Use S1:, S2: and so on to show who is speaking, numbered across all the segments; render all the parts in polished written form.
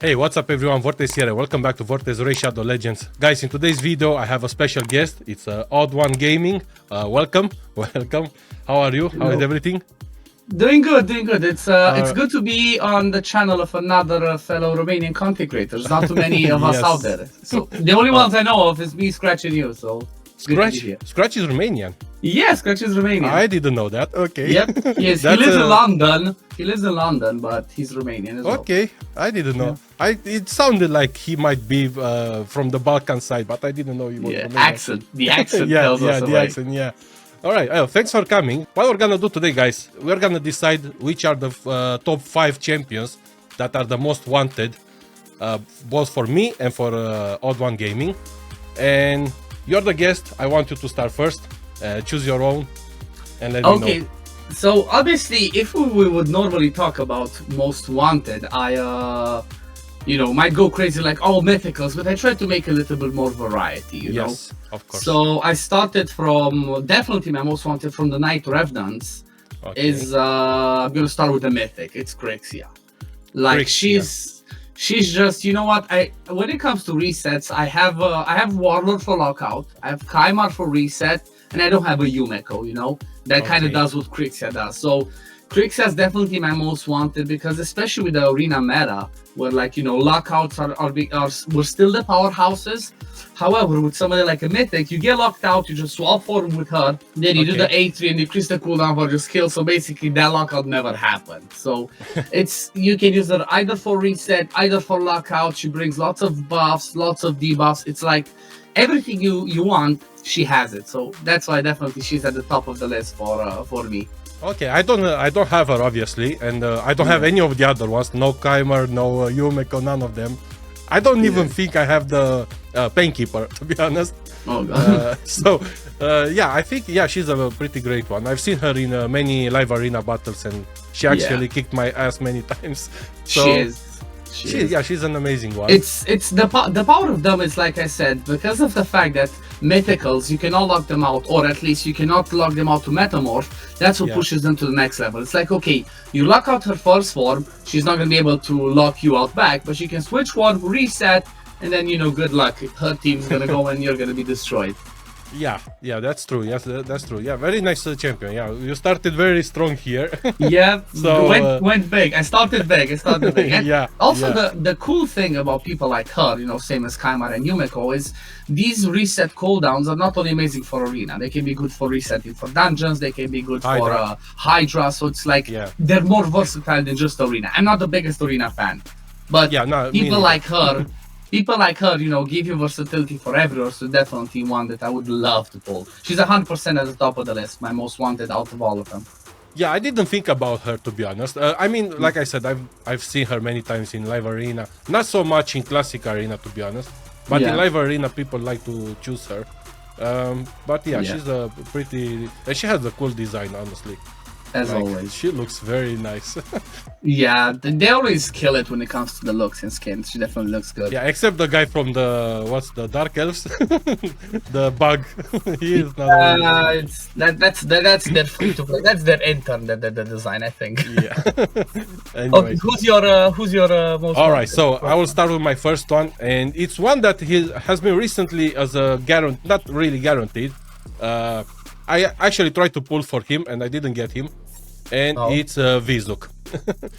S1: Hey, what's up everyone, Vortex here and welcome back to Vortex Raid Shadow Legends. Guys, in today's video I have a special guest. It's Odd One Gaming. Welcome. How are you? How is everything?
S2: Doing good. It's good to be on the channel of another fellow Romanian content creators. Not too many of us
S1: Yes.
S2: out there. So the only ones I know of is me, Scratch, and you. So
S1: Scratch is Romanian.
S2: Yeah, Scratch is Romanian.
S1: I didn't know that. Okay.
S2: Yep. Yes, he
S1: That's
S2: lives in London. He lives in London, but he's Romanian as well.
S1: Okay, I didn't know. It sounded like he might be from the Balkan side, but I didn't know he was
S2: Yeah,
S1: Romanian.
S2: the accent
S1: yeah,
S2: tells us
S1: the
S2: away.
S1: accent, yeah. All right, thanks for coming. What we're gonna do today, guys, we're gonna decide which are the top 5 champions that are the most wanted, both for me and for Odd One Gaming. And you're the guest. I want you to start first. Choose your own, and let me know.
S2: Okay, so obviously, if we would normally talk about most wanted, I might go crazy like all mythicals, but I try to make a little bit more variety, you know.
S1: Yes, of course.
S2: So I started from definitely my most wanted from the Night Revenants.
S1: Okay.
S2: Is I'm gonna start with the mythic. It's Crixia. Like
S1: Crixia.
S2: she's just, you know what, when it comes to resets, I have Warlord for lockout, I have Kymar for reset, and I don't have a Yumeko, you know, that kind of
S1: Okay.
S2: does what Crixia does. So Crixia is definitely my most wanted because especially with the arena meta, where like, you know, lockouts were still the powerhouses. However, with somebody like a mythic, you get locked out, you just swap form with her, then you do the A3 and decrease the cooldown for just kill. So basically that lockout never happened. So you can use her either for reset, either for lockout. She brings lots of buffs, lots of debuffs. It's like everything you want, she has it. So that's why definitely she's at the top of the list for me.
S1: Okay, I don't have her obviously, and I don't have any of the other ones. No Kymar, no Yumeko, none of them. I don't even think I have the Painkeeper, to be honest.
S2: Oh god.
S1: Yeah, I think she's a pretty great one. I've seen her in many live arena battles, and she actually kicked my ass many times. So
S2: she is.
S1: She's an amazing one.
S2: It's the power of them is, like I said, because of the fact that mythicals you cannot lock them out, or at least you cannot lock them out to metamorph. That's what pushes them to the next level. It's like, okay, you lock out her first form, she's not gonna be able to lock you out back, but she can switch one, reset, and then, you know, good luck. Her team's gonna go and you're gonna be destroyed.
S1: Yeah, that's true. Yes, that's true. Yeah, very nice champion. Yeah, you started very strong here.
S2: Yeah,
S1: so
S2: went big. I started big. And
S1: yeah.
S2: Also, the cool thing about people like her, you know, same as Kymar and Yumeko, is these reset cooldowns are not only amazing for arena. They can be good for resetting for dungeons. They can be good for Hydra. So it's like they're more versatile than just arena. I'm not the biggest arena fan, but people like her, you know, give you versatility for everywhere. So definitely one that I would love to pull. She's 100% at the top of the list, my most wanted out of all of them.
S1: Yeah, I didn't think about her, to be honest. I mean, like I said, I've seen her many times in live arena. Not so much in classic arena, to be honest. But in live arena, people like to choose her. But she's a pretty. She has a cool design, honestly.
S2: As always,
S1: she looks very nice.
S2: Yeah, they always kill it when it comes to the looks and skins. She definitely looks good.
S1: Yeah, except the guy from the Dark Elves, the bug. He is not.
S2: That's their free to play. That's their intern, the design, I think.
S1: Yeah. Anyway.
S2: Okay, who's your most?
S1: All right, so I will start with my first one, and it's one that has been recently as a not really guaranteed. I actually tried to pull for him and I didn't get him, and it's Vizuk.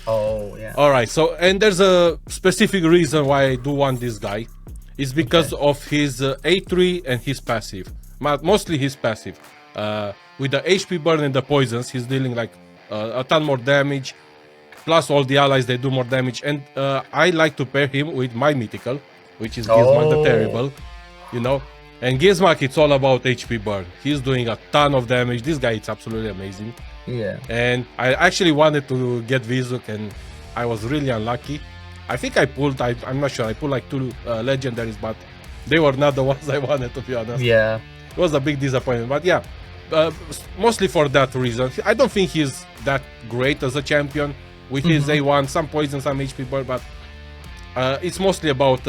S2: Oh yeah.
S1: All right, so and there's a specific reason why I do want this guy. It's because of his A3 and his passive, mostly his passive. With the HP burn and the poisons, he's dealing like a ton more damage. Plus all the allies, they do more damage, and I like to pair him with my mythical, which is Gizmak the Terrible, you know. And Gizmak, it's all about HP burn. He's doing a ton of damage. This guy is absolutely amazing.
S2: Yeah.
S1: And I actually wanted to get Vizuk, and I was really unlucky. I think I pulled, I'm not sure, I pulled like 2 legendaries, but they were not the ones I wanted, to be honest.
S2: Yeah.
S1: It was a big disappointment, but yeah, mostly for that reason. I don't think he's that great as a champion with his A1, some poison, some HP burn, but it's mostly about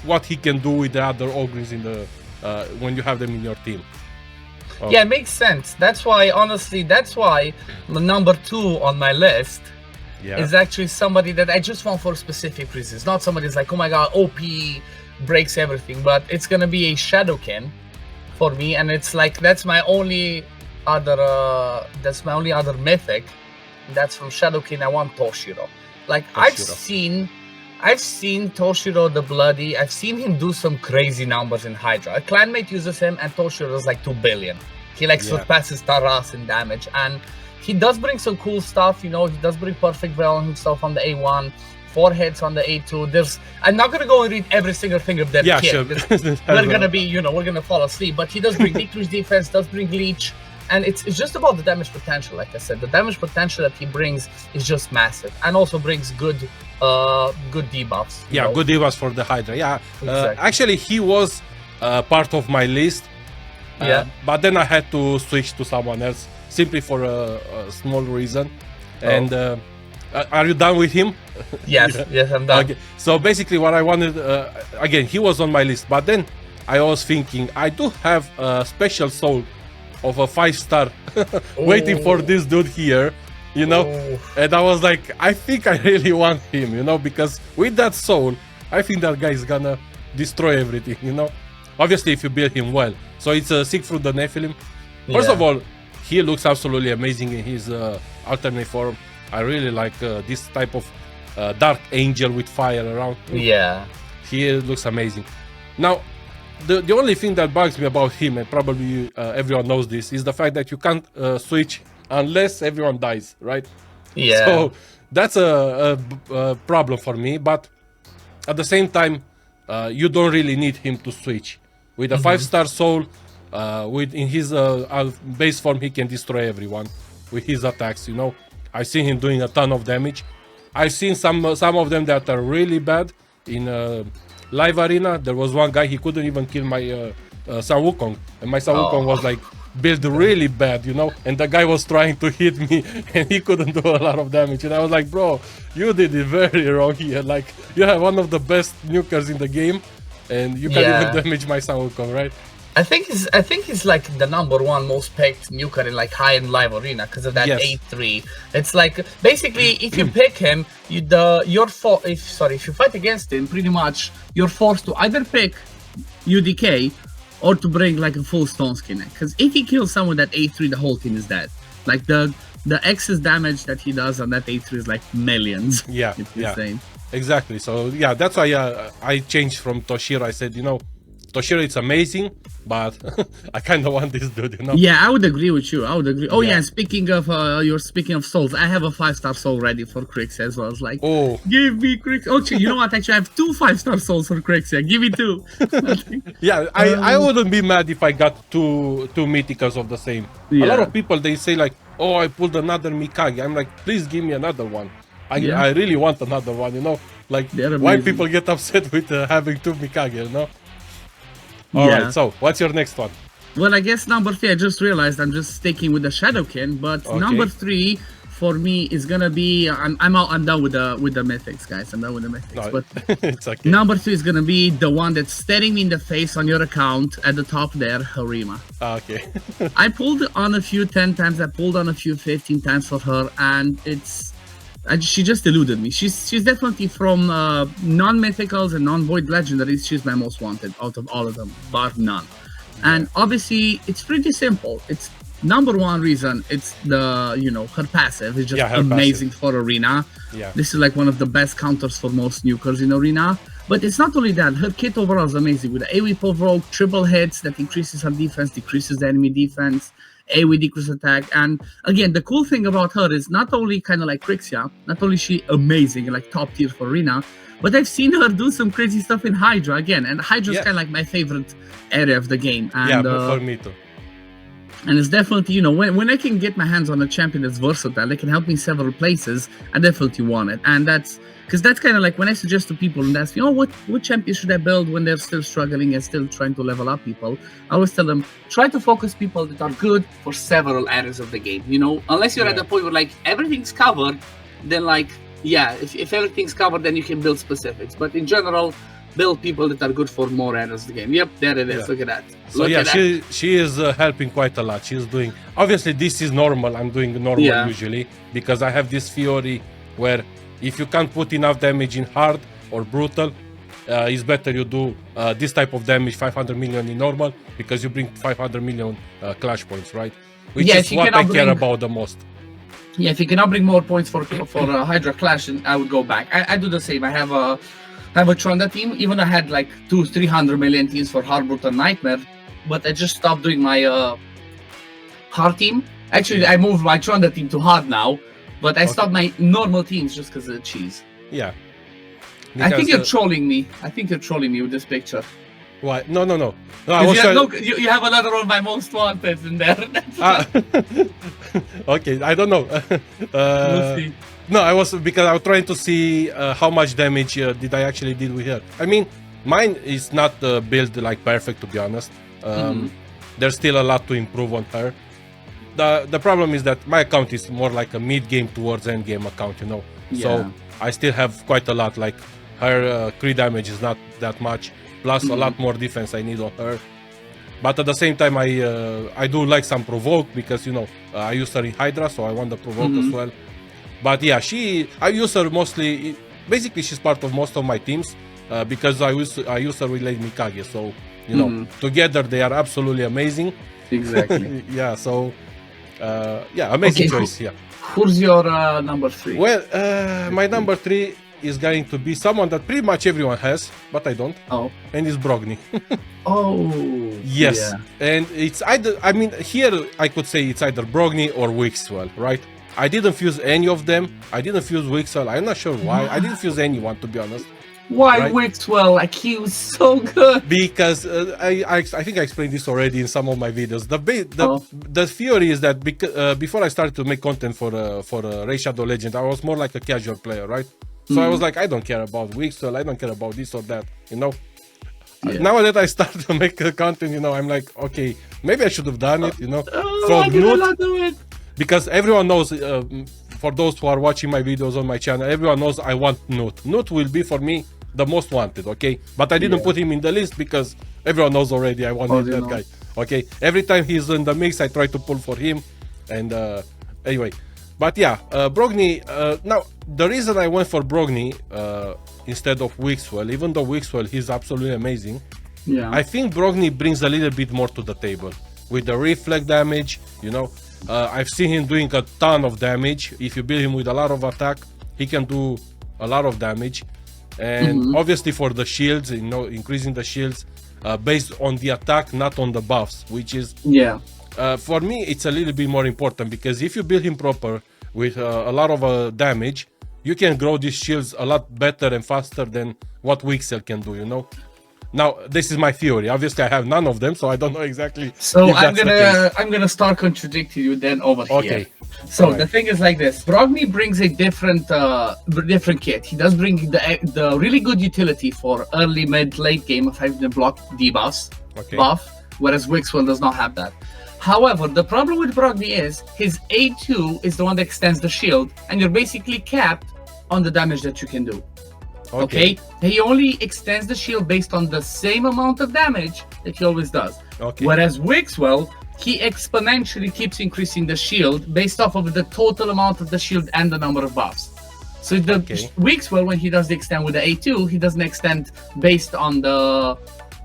S1: what he can do with the other ogres in the when you have them in your team.
S2: Yeah, it makes sense. That's why, honestly, the number 2 on my list
S1: Yeah.
S2: is actually somebody that I just want for specific reasons. Not somebody that's like, oh my god, OP breaks everything, but it's gonna be a Shadowkin for me, and it's like that's my only other mythic. That's from Shadowkin. I want Toshiro. Like I've seen Toshiro the Bloody. I've seen him do some crazy numbers in Hydra. A clanmate uses him, and Toshiro is like 2 billion. He like surpasses Taras in damage, and he does bring some cool stuff. You know, he does bring perfect veil on himself on the A1, 4 hits on the A2. I'm not gonna go and read every single thing of that kid.
S1: Sure.
S2: We're gonna be, we're gonna fall asleep. But he does bring decreased defense, does bring leech, and it's just about the damage potential. Like I said, the damage potential that he brings is just massive, and also brings good debuffs.
S1: Yeah, good debuffs for the Hydra. Yeah,
S2: Exactly.
S1: actually, he was part of my list. But then I had to switch to someone else simply for a small reason. And are you done with him?
S2: Yes, yes, I'm done.
S1: Okay. So basically, what I wanted, again, he was on my list, but then I was thinking, I do have a special soul of a 5-star waiting for this dude here, and I was like, I think I really want him, because with that soul, I think that guy is gonna destroy everything, obviously if you build him well. So it's Siegfried the Nephilim. First of all, he looks absolutely amazing in his alternate form. I really like this type of dark angel with fire around.
S2: Yeah.
S1: He looks amazing. Now, the only thing that bugs me about him, and probably everyone knows this, is the fact that you can't switch unless everyone dies, right?
S2: Yeah.
S1: So that's a problem for me, but at the same time, you don't really need him to switch. With a 5-star soul, in his base form, he can destroy everyone with his attacks, I've seen him doing a ton of damage. I've seen some of them that are really bad in live arena. There was one guy, he couldn't even kill my Sun Wukong, and my Sun Wukong was like built really bad, and the guy was trying to hit me and he couldn't do a lot of damage, and I was like, bro, you did it very wrong here. Like, you have one of the best nukers in the game and you can't even damage my Sun Wukong, right?
S2: I think he's like the #1 most picked nuker in like high-end live arena because of that A3. It's like basically if you pick him, if you fight against him, pretty much you're forced to either pick UDK or to bring like a full stone skin. Because if he kills someone that A3, the whole team is dead. Like the excess damage that he does on that A3 is like millions.
S1: Yeah,
S2: it's insane.
S1: Exactly. So yeah, that's why I changed from Toshiro. I said, Toshiro, it's amazing, but I kind of want this dude,
S2: Yeah, I would agree with you. I would agree. Oh yeah, and speaking of speaking of souls, I have a 5-star soul ready for Crix as well. I was like, give me Crix. Oh, you know what? Actually, I have 2 5-star souls for Crix. Yeah, give me 2.
S1: Yeah, I wouldn't be mad if I got two mythicals of the same. A lot of people, they say like, oh, I pulled another Mikage. I'm like, please give me another one. I really want another one, Like, why people get upset with having 2 Mikage, Alright, so what's your next one?
S2: Well, I guess number 3, I just realized I'm just sticking with the Shadowkin, but number 3 for me is gonna be I'm done with the mythics, guys. I'm done with the mythics. But
S1: it's okay.
S2: Number 3 is gonna be the one that's staring me in the face on your account at the top there, Harima.
S1: Okay.
S2: I pulled on a few 10 times, I pulled on a few 15 times for her, and she just eluded me. She's definitely from non-mythicals and non-void legendaries. She's my most wanted out of all of them, bar none. And obviously, it's pretty simple. It's #1 reason. It's her passive is just amazing for arena.
S1: Yeah.
S2: This is like one of the best counters for most nukers in arena. But it's not only that. Her kit overall is amazing with the AoE provoke, triple hits that increases her defense, decreases the enemy defense. AoE decrease attack, and again, the cool thing about her is not only kind of like Crixia, not only is she amazing and like top tier for arena, but I've seen her do some crazy stuff in Hydra again, and Hydra is kind of like my favorite area of the game. And,
S1: for me too.
S2: And it's definitely, when I can get my hands on a champion that's versatile, that can help me several places, I definitely want it. And that's kind of like when I suggest to people and ask, what champion should I build when they're still struggling and still trying to level up people? I always tell them, try to focus people that are good for several areas of the game. Unless you're at the point where like everything's covered, then like, if everything's covered, then you can build specifics. But in general, build people that are good for more areas of the game. Yep, there it is. Look at that.
S1: So she is helping quite a lot. She's doing, obviously this is normal. I'm doing normal usually because I have this Fiori where if you can't put enough damage in hard or brutal, it's better you do this type of damage, 500 million in normal, because you bring 500 million clash points, right? Which
S2: Yeah,
S1: is
S2: if you
S1: what I
S2: cannot
S1: care
S2: bring-
S1: about the most.
S2: Yeah, if you cannot bring more points for Hydra Clash, then I would go back. I do the same. I have a Tronda team. Even I had like 200-300 million teams for Hard Brutal Nightmare, but I just stopped doing my hard team. Actually, I moved my Tronda team to hard now, but I stopped my normal teams just because of the cheese.
S1: Yeah.
S2: I think
S1: Because,
S2: you're trolling me. I think you're trolling me with this picture.
S1: why? No. I
S2: 'Cause
S1: was
S2: you, have,
S1: trying-
S2: you have another one of my most wanted in there.
S1: Ah, okay, I don't know.
S2: We'll see.
S1: No, I was because I was trying to see how much damage did I actually deal with her. I mean, mine is not built like perfect, to be honest. There's still a lot to improve on her. The problem is that my account is more like a mid-game towards end-game account, you know.
S2: Yeah.
S1: So I still have quite a lot. Like her crit damage is not that much, plus a lot more defense I need on her. But at the same time, I do like some provoke because you know I use her in Hydra, so I want the provoke as well. But yeah, I use her mostly. Basically, she's part of most of my teams because I use her with Lady Mikage. So you know, together they are absolutely amazing.
S2: Exactly.
S1: Yeah. So yeah, amazing
S2: Okay,
S1: choice. Yeah.
S2: Who's your number 3?
S1: Well, my number 3 is going to be someone that pretty much everyone has, but I don't,
S2: Oh.
S1: and it's Brogni.
S2: Oh.
S1: Yes,
S2: Yeah.
S1: and it's either, I mean, here I could say it's either Brogni or Wixwell, right? I didn't fuse any of them. I didn't fuse Wixwell. I'm not sure why. I didn't fuse anyone, to be honest.
S2: Why
S1: Right.
S2: Wixwell? Like, he was so good.
S1: Because I think I explained this already in some of my videos. The theory is that before I started to make content for Raid Shadow Legend, I was more like a casual player, right? So I was like, I don't care about Wixwell, I don't care about this or that, you know. Now that I start to make content, you know, I'm like, okay, maybe I should have done it, you know.
S2: Why did I not do it?
S1: Because everyone knows, for those who are watching my videos on my channel, everyone knows I want Nut. Nut will be for me the most wanted, okay? But I didn't put him in the list because everyone knows already I wanted that guy, okay? Every time he's in the mix, I try to pull for him, and anyway. But yeah, Brogni, now, the reason I went for Brogni instead of Wixwell, even though Wixwell, he's absolutely amazing,
S2: Yeah.
S1: I think Brogni brings a little bit more to the table. With the reflect damage, you know, I've seen him doing a ton of damage. If you build him with a lot of attack, he can do a lot of damage. And obviously for the shields, you know, increasing the shields based on the attack, not on the buffs, which is,
S2: Yeah.
S1: for me, it's a little bit more important because if you build him proper with a lot of damage, you can grow these shields a lot better and faster than what Wixwell can do, you know? Now, this is my theory. Obviously, I have none of them, so I don't know exactly.
S2: So
S1: if that's the case.
S2: I'm gonna start contradicting you then over
S1: Okay.
S2: here. So
S1: Alright.
S2: the thing is like this: Brogni brings a different kit. He does bring the really good utility for early, mid, late game of having the block debuffs
S1: Okay.
S2: buff, whereas Wixwell does not have that. However, the problem with Brogni is his A2 is the one that extends the shield, and you're basically capped on the damage that you can do. Okay. He only extends the shield based on the same amount of damage that he always does.
S1: Okay.
S2: Whereas Wixwell, he exponentially keeps increasing the shield based off of the total amount of the shield and the number of buffs. So the Wixwell, when he does the extend with the A2, he doesn't extend based on the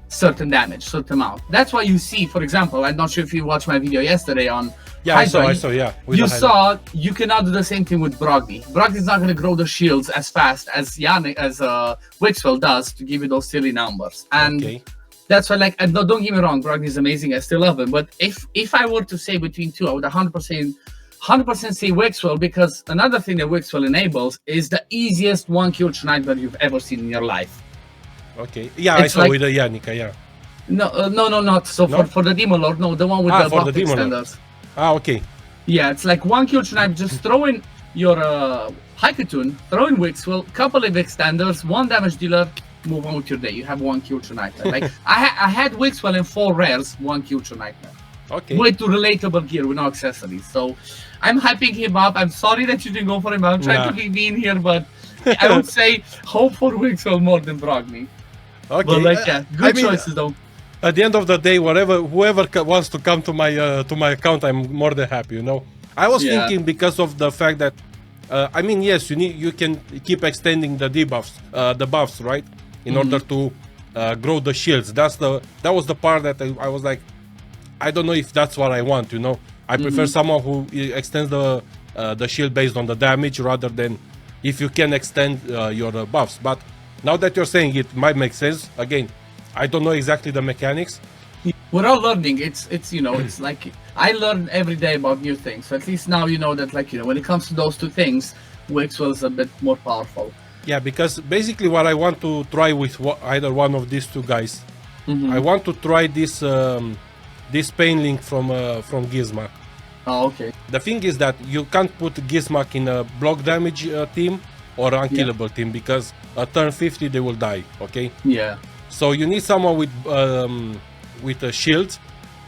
S2: certain damage, certain amount. That's why you see, for example, I'm not sure if you watched my video yesterday on
S1: Yeah, I
S2: Hydra,
S1: saw, yeah. with
S2: you
S1: the highlight.
S2: saw you cannot do the same thing with Brogni. Brogni's not going to grow the shields as fast as Wixwell does to give you those silly numbers. And
S1: Okay.
S2: that's why, like, and don't get me wrong, Brogni's amazing. I still love him. But if I were to say between two, I would 100% say Wixwell, because another thing that Wixwell enables is the easiest one kill Schneider you've ever seen in your life.
S1: Okay. Yeah, I
S2: It's
S1: saw
S2: like-
S1: with the Yannicka, yeah.
S2: No, not so
S1: No?
S2: for the Demon Lord. No, the one with the
S1: for
S2: buff
S1: the Demon Lord.
S2: extenders.
S1: Ah, okay.
S2: Yeah, it's like one kill snipe, just throw in your Haikutun, throw in Wixwell, couple of extenders, one damage dealer, move on with your day. You have one kill tonight. Like I had Wixwell in 4 rares, one kill tonight.
S1: Okay.
S2: Way too relatable gear with no accessories. So I'm hyping him up. I'm sorry that you didn't go for him. I'm trying
S1: Nah.
S2: to be mean here, but I would say hope for Wixwell more than Brogni.
S1: Okay.
S2: But like, yeah, good
S1: I mean,
S2: choices though.
S1: At the end of the day, whoever wants to come to my account, I'm more than happy. You know, I was
S2: Yeah.
S1: thinking because of the fact that I mean, yes, you can keep extending the debuffs, the buffs, right, in order to grow the shields. That was the part that I was like, I don't know if that's what I want. I prefer someone who extends the shield based on the damage rather than if you can extend your buffs. But now that you're saying it, might make sense. Again, I don't know exactly the mechanics.
S2: We're all learning. It's it's like I learn every day about new things. So at least now you know that when it comes to those two things, Wixwell is a bit more powerful.
S1: Yeah, because basically what I want to try with either one of these two guys, I want to try this Pain Link from Gizmak.
S2: Oh, okay.
S1: The thing is that you can't put Gizmak in a block damage team or unkillable team because at turn 50 they will die. Okay.
S2: Yeah.
S1: So you need someone with a shield,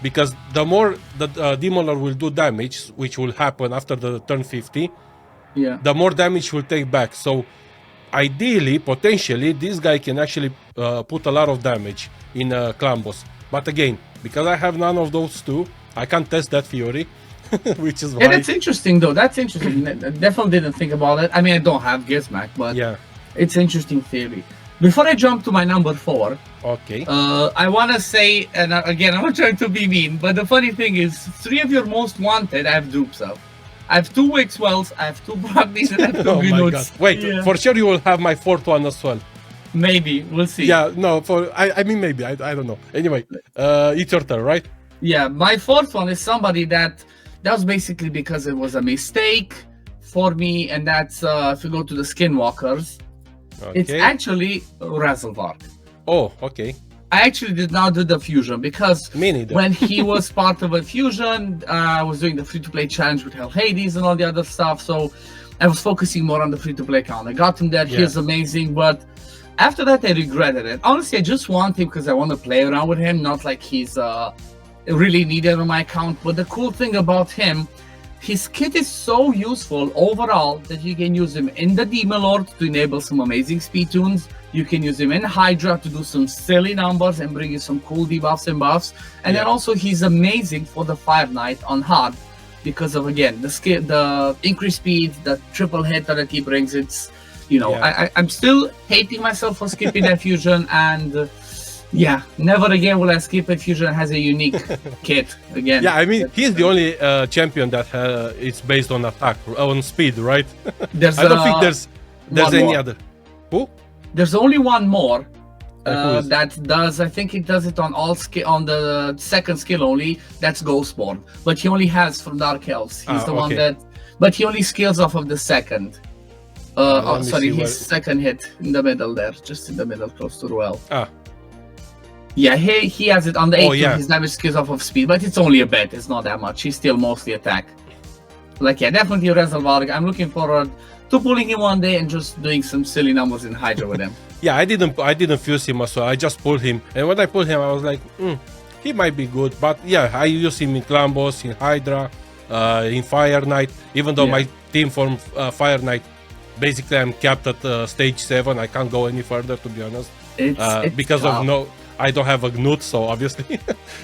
S1: because the more the Demon Lord will do damage, which will happen after the turn 50, the more damage will take back. So ideally, potentially, this guy can actually put a lot of damage in clan boss. But again, because I have none of those two, I can't test that theory, which is why.
S2: Yeah, that's interesting though. That's interesting. I definitely didn't think about it. I mean, I don't have Gizmak, but it's interesting theory. Before I jump to my number 4,
S1: okay,
S2: I want to say, and again, I'm not trying to be mean, but the funny thing is, 3 of your most wanted, I have dupes of. I have 2 Wixwells, I have 2 Brogdys, and I have 2
S1: oh my god! Wait, for sure you will have my 4th one as well.
S2: Maybe, we'll see.
S1: Yeah, no, I mean maybe, I don't know. Anyway, it's your turn, right?
S2: Yeah, my 4th one is somebody that was basically because it was a mistake for me, and that's if you go to the Skinwalkers.
S1: Okay.
S2: It's actually Razelvarg.
S1: Oh, okay.
S2: I actually did not do the fusion because when he was part of a fusion, I was doing the free-to-play challenge with Hell Hades and all the other stuff, so I was focusing more on the free-to-play account. I got him there, he's amazing, but after that I regretted it. Honestly, I just want him because I want to play around with him, not like he's really needed on my account. But the cool thing about him, his kit is so useful overall that you can use him in the Demon Lord to enable some amazing speed tunes. You can use him in Hydra to do some silly numbers and bring you some cool debuffs and buffs. And then also he's amazing for the Fire Knight on hard because of, again, the increased speed, the triple hitter that he brings. It's, I'm still hating myself for skipping that fusion, and never again will I skip a fusion that has a unique kit again.
S1: Yeah, I mean, he's the only champion that it's based on attack, on speed, right? I don't think there's any other. Who?
S2: There's only one more that does. I think it does it on all on the second skill only. That's Ghostborn, but he only has from Dark Elves. He's the one that, but he only scales off of the second. His second hit in the middle there, just in the middle, close to Ruel. Yeah, he has it on the 8. His damage scales off of speed, but it's only a bit. It's not that much. He's still mostly attack. Definitely Razelvarg. I'm looking forward to pulling him one day and just doing some silly numbers in Hydra with him.
S1: Yeah, I didn't fuse him as well. I just pulled him, and when I pulled him, I was like, he might be good. But yeah, I use him in Clan Boss, in Hydra, in Fire Knight. Even though my team from Fire Knight, basically I'm capped at stage 7. I can't go any further, to be honest.
S2: It's
S1: because
S2: tough.
S1: I don't have a Gnut, so obviously,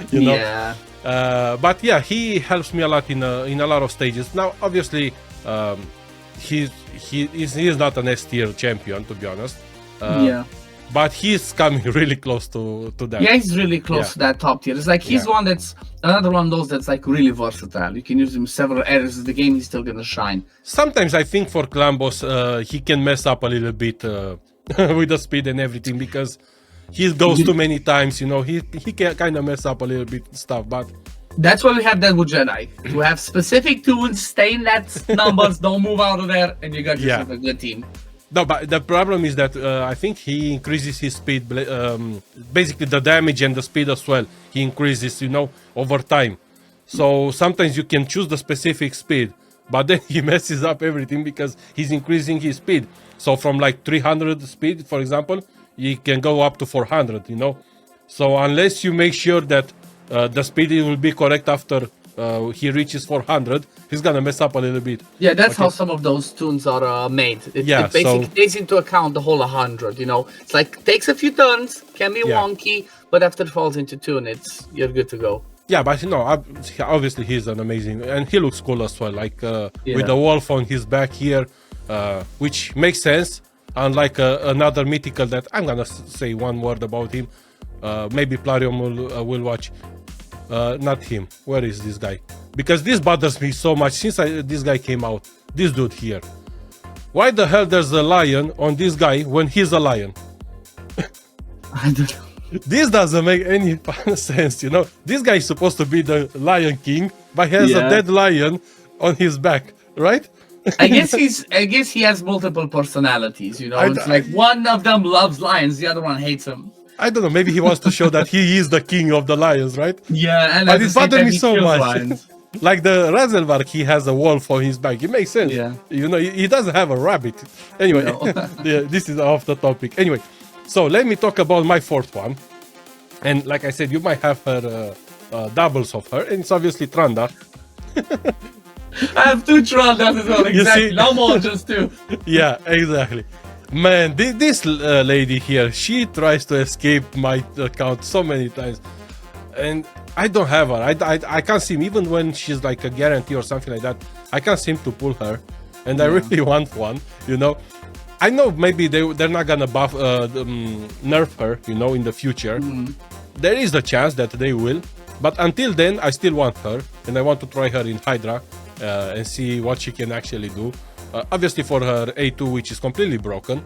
S1: you know.
S2: Yeah.
S1: But yeah, he helps me a lot in a lot of stages. Now, obviously, he's not an S tier champion, to be honest. But he's coming really close to that.
S2: Yeah, he's really close to that top tier. It's like he's one that's another one of those that's like really versatile. You can use him several areas of the game. He's still gonna shine.
S1: Sometimes I think for Clan Boss, he can mess up a little bit with the speed and everything because he goes too many times. He can kind of mess up a little bit stuff, but.
S2: That's why we have that with Jedi. To have specific tunes, stay in that numbers, don't move out of there, and you got yourself a good team.
S1: No, but the problem is that I think he increases his speed, basically the damage and the speed as well. He increases, over time. So sometimes you can choose the specific speed, but then he messes up everything because he's increasing his speed. So from like 300 speed, for example, he can go up to 400, So unless you make sure that the speed will be correct after he reaches 400, he's gonna mess up a little bit.
S2: Yeah, that's how some of those tunes are made. It basically takes into account the whole 100. It's like takes a few turns, can be wonky, but after it falls into tune, you're good to go.
S1: Yeah, but obviously he's an amazing, and he looks cool as well. Like with the wolf on his back here, which makes sense. Unlike another mythical that I'm gonna say one word about him. Maybe Plarium will watch. Not him. Where is this guy? Because this bothers me so much since this guy came out. This dude here. Why the hell there's a lion on this guy when he's a lion?
S2: I don't know.
S1: This doesn't make any sense, you know. This guy is supposed to be the Lion King, but he has a dead lion on his back, right?
S2: I guess he has multiple personalities, you know. It's like one of them loves lions, the other one hates him.
S1: I don't know, maybe he wants to show that he is the king of the lions, right?
S2: Yeah, and
S1: but it bothers me so much.
S2: Lions.
S1: Like the Razelvark, he has a wolf on his back. It makes sense.
S2: Yeah.
S1: You know, he doesn't have a rabbit. Anyway,
S2: No.
S1: yeah, this is off the topic. Anyway, so let me talk about my fourth one. And like I said, you might have her doubles of her, and it's obviously Tranda.
S2: I have two Trandas as well, exactly.
S1: see?
S2: No more, just two.
S1: Yeah, exactly. Man, this lady here, she tries to escape my account so many times. And I don't have her. I can't seem, even when she's like a guarantee or something like that, I can't seem to pull her. And I really want one, you know. I know maybe they're not gonna buff, nerf her, you know, in the future. There is a chance that they will. But until then, I still want her. And I want to try her in Hydra and see what she can actually do. Obviously for her A2, which is completely broken.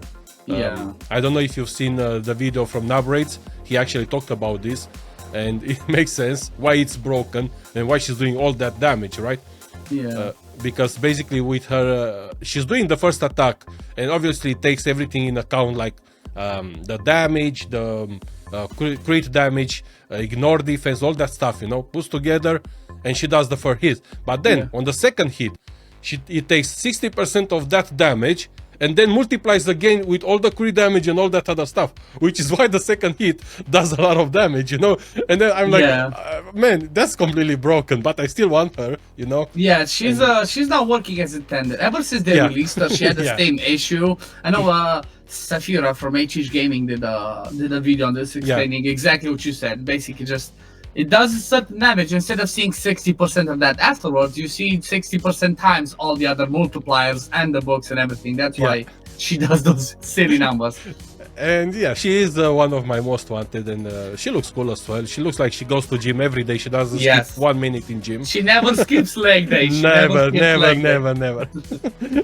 S2: Yeah.
S1: I don't know if you've seen the video from Nabraids. He actually talked about this. And it makes sense why it's broken and why she's doing all that damage, right?
S2: Yeah.
S1: Because basically with her, she's doing the first attack, and obviously it takes everything in account, like the damage, the crit damage, ignore defense, all that stuff, you know, puts together, and she does the first hit. But then on the second hit, it takes 60% of that damage, and then multiplies again with all the crit damage and all that other stuff, which is why the second hit does a lot of damage, you know. And then I'm like, man, that's completely broken, but I still want her, you know.
S2: Yeah, she's not working as intended. Ever since they released her, she had the same issue. I know Safira from HH Gaming did a video on this explaining exactly what you said. Basically, just it does a certain damage. Instead of seeing 60% of that afterwards, you see 60% times all the other multipliers and the books and everything. That's why she does those silly numbers.
S1: And yeah, she is one of my most wanted, and she looks cool as well. She looks like she goes to gym every day. She doesn't skip 1 minute in gym.
S2: She never skips leg day. She
S1: never.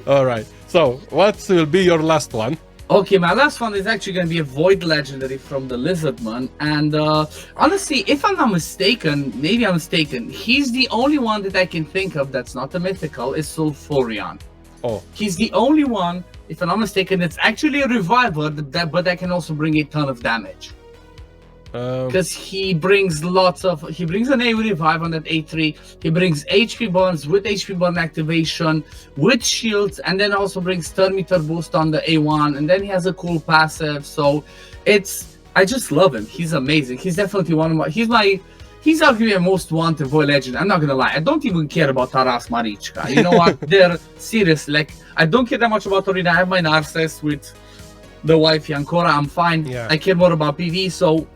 S1: All right. So what will be your last one?
S2: Okay, my last one is actually going to be a Void Legendary from the Lizardman. And honestly, if I'm not mistaken, maybe I'm mistaken, he's the only one that I can think of that's not a mythical, is Sulfurion.
S1: Oh.
S2: He's the only one, if I'm not mistaken, it's actually a reviver, but that can also bring a ton of damage. Because he brings an A revive on that A3. He brings HP burns with HP burn activation, with shields, and then also brings turn meter boost on the A1. And then he has a cool passive. So I just love him. He's amazing. He's definitely one of my. He's arguably my most wanted Void Legend. I'm not gonna lie. I don't even care about Taras Marichka. You know what? They're serious. Like, I don't care that much about Arena. I have my Narcissus with the wife Yankora. I'm fine.
S1: Yeah.
S2: I care more about PV. So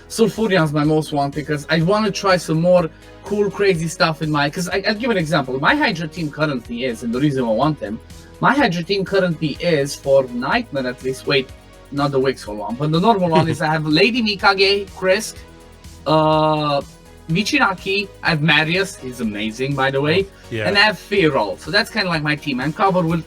S2: Sulfurion's my most wanted because I want to try some more cool, crazy stuff in my. Because I'll give an example. My Hydra team currently is, and the reason I want him, my Hydra team currently is for Nightmare at least. Wait, not the Wixel one, but the normal one is I have Lady Mikage, Krisk, Michinaki, I have Marius, he's amazing by the way, and I have Fearol. So that's kind of like my team. I'm covered with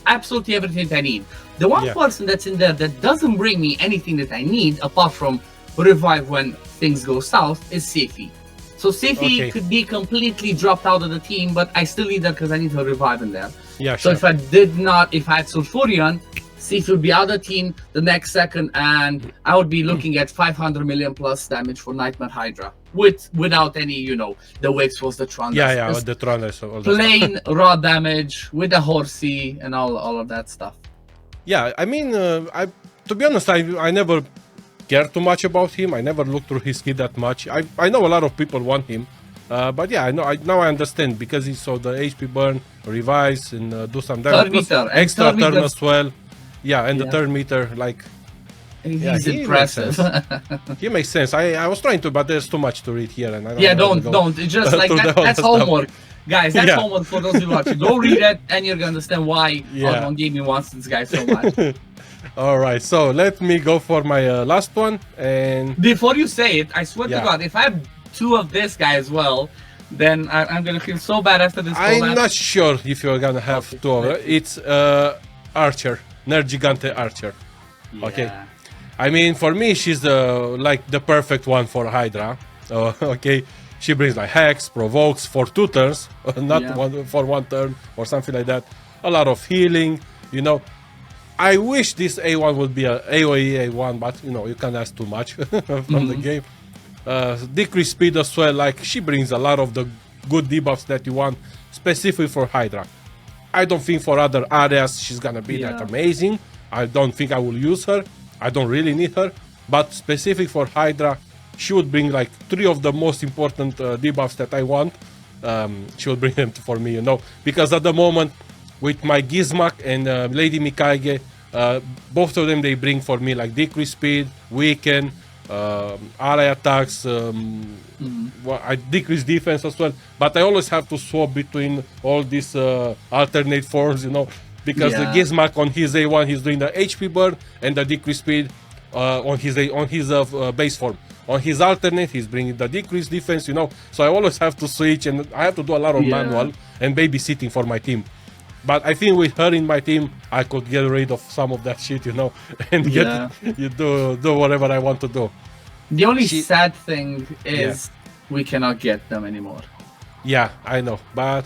S2: absolutely everything that I need. The one person that's in there that doesn't bring me anything that I need apart from revive when things go south is Seifi. So Seifi could be completely dropped out of the team, but I still need that because I need to revive in there.
S1: Yeah,
S2: so if I had Sulfurion, Seifi would be out of the team the next second, and I would be looking at 500 million plus damage for Nightmare Hydra without any, you know, the Wix was the Tron.
S1: The Tron.
S2: Plain raw damage with the horsey and all of that stuff.
S1: Yeah, I mean, to be honest, I never cared too much about him. I never looked through his kit that much. I know a lot of people want him, but yeah, now I understand because he saw the HP burn, revives, and do some damage. Extra turn as well. Yeah, and the turn meter, like,
S2: he's impressive.
S1: He makes sense. I was trying to, but there's too much to read here, and I don't.
S2: Don't. It's just like that's homework. Guys, that's
S1: Yeah.
S2: homework for those who watching. Go read it, and you're gonna understand why
S1: Yeah.
S2: Outbound Gaming wants this guy so much.
S1: All right, so let me go for my last one. And
S2: Before you say it, I swear
S1: Yeah.
S2: to God, if I have two of this guy as well, then I'm gonna feel so bad after this.
S1: I'm
S2: collab.
S1: not sure if you're gonna have two of it. It's Archer, Nergigante Archer. Okay.
S2: Yeah.
S1: I mean, for me, she's like the perfect one for Hydra. Okay, she brings like Hex, provokes for 2 turns, not
S2: Yeah.
S1: one for 1 turn or something like that. A lot of healing, you know. I wish this A1 would be a AoE A1, but you know you can't ask too much from the game. Decrease speed as well. Like she brings a lot of the good debuffs that you want, specifically for Hydra. I don't think for other areas she's gonna be that
S2: Yeah.
S1: amazing. I don't think I will use her. I don't really need her. But specific for Hydra, she would bring like 3 of the most important debuffs that I want. She will bring them for me, you know. Because at the moment, with my Gizmak and Lady Mikaige, both of them they bring for me like decrease speed, weaken, ally attacks, well, I decrease defense as well. But I always have to swap between all these alternate forms, you know, because the
S2: Yeah.
S1: Gizmak on his A1 he's doing the HP burn and the decrease speed on his base form. On his alternate he's bringing the decreased defense, you know. So I always have to switch and I have to do a lot of
S2: Yeah.
S1: manual and babysitting for my team. But I think with her in my team, I could get rid of some of that shit, you know, and get
S2: Yeah.
S1: you do whatever I want to do.
S2: The only
S1: She-
S2: sad thing is we cannot get them anymore.
S1: Yeah, I know, but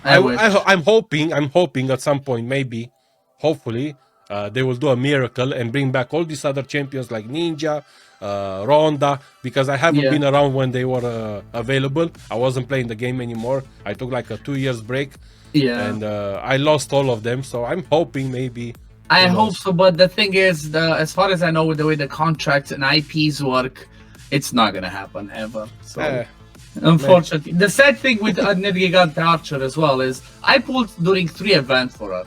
S2: I wish.
S1: I'm hoping at some point, maybe, hopefully, they will do a miracle and bring back all these other champions like Ninja, Ronda, because I haven't
S2: Yeah.
S1: been around when they were available. I wasn't playing the game anymore. I took like a 2 years break,
S2: Yeah.
S1: and I lost all of them. So I'm hoping maybe.
S2: I
S1: who
S2: hope
S1: knows?
S2: so, but the thing is, as far as I know, with the way the contracts and IPs work, it's not gonna happen ever. So,
S1: Eh,
S2: unfortunately, the sad thing with Nergigante Archer as well is I pulled during 3 events for her.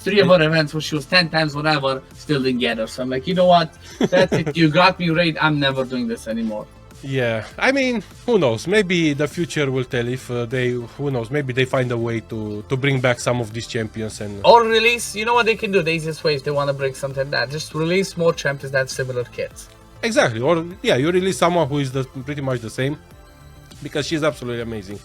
S2: 3 of her events where she was 10 times whatever, still didn't get her. So I'm like, you know what? That's it. You got me right. I'm never doing this anymore.
S1: Yeah, I mean, who knows? Maybe the future will tell if who knows? Maybe they find a way to bring back some of these champions and.
S2: Or release, you know what they can do? The easiest way if they want to bring something like that, just release more champions that have similar kits.
S1: Exactly, or yeah, you release someone who is pretty much the same, because she's absolutely amazing.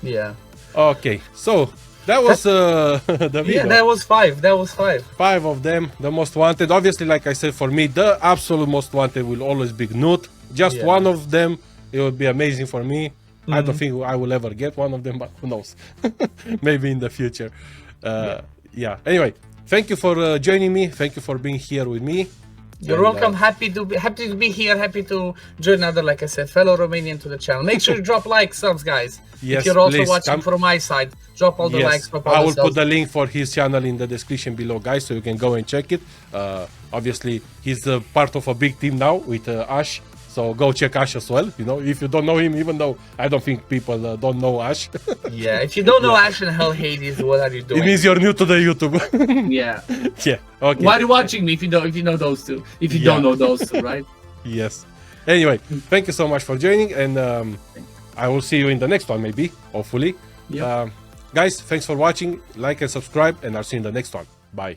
S2: Yeah.
S1: Okay, so that was the video.
S2: Yeah, that was 5. That was 5.
S1: 5 of them, the most wanted. Obviously, like I said, for me, the absolute most wanted will always be Knut. Just
S2: Yeah.
S1: one of them, it would be amazing for me. I don't think I will ever get one of them, but who knows? Maybe in the future. Yeah. Anyway, thank you for joining me. Thank you for being here with me.
S2: You're
S1: And,
S2: welcome. Happy to be here. Happy to join another, like I said, fellow Romanian to the channel. Make sure you drop likes, subs, guys.
S1: Yes,
S2: if you're also
S1: please,
S2: watching
S1: come.
S2: from my side, drop all the likes. Drop all
S1: I
S2: the
S1: will
S2: subs.
S1: put the link for his channel in the description below, guys, so you can go and check it. Obviously, he's part of a big team now with Ash, so go check Ash as well. You know, if you don't know him, even though I don't think people don't know Ash,
S2: Yeah, if you don't know Ash and Hell Hades, what are you
S1: it
S2: doing?
S1: means you're new to the YouTube.
S2: Yeah.
S1: Yeah. Okay.
S2: Why are you watching me if you know those two? If you don't know those two, right?
S1: Yes. Anyway, thank you so much for joining, and I will see you in the next one, maybe, hopefully.
S2: Yep.
S1: Guys, thanks for watching. Like and subscribe, and I'll see you in the next one. Bye.